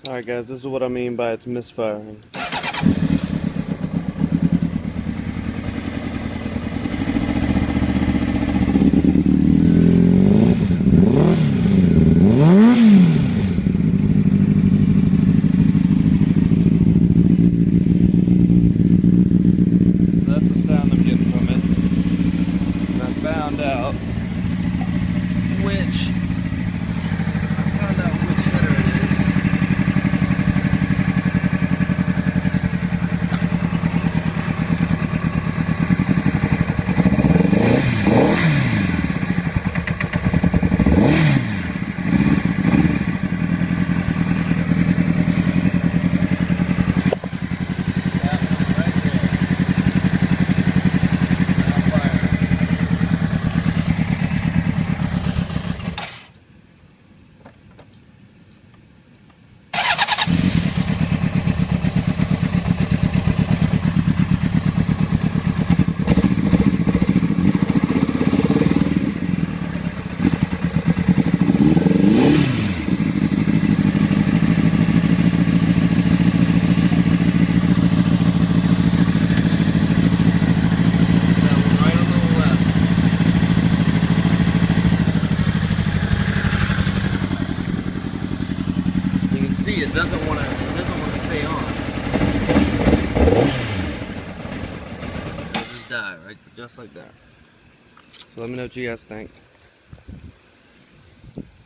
Alright guys, this is what I mean by it's misfiring. That's the sound I'm getting from it. And I found out which header it is. See, it doesn't want to stay on. It'll just die, right? Just like that. So let me know what you guys think.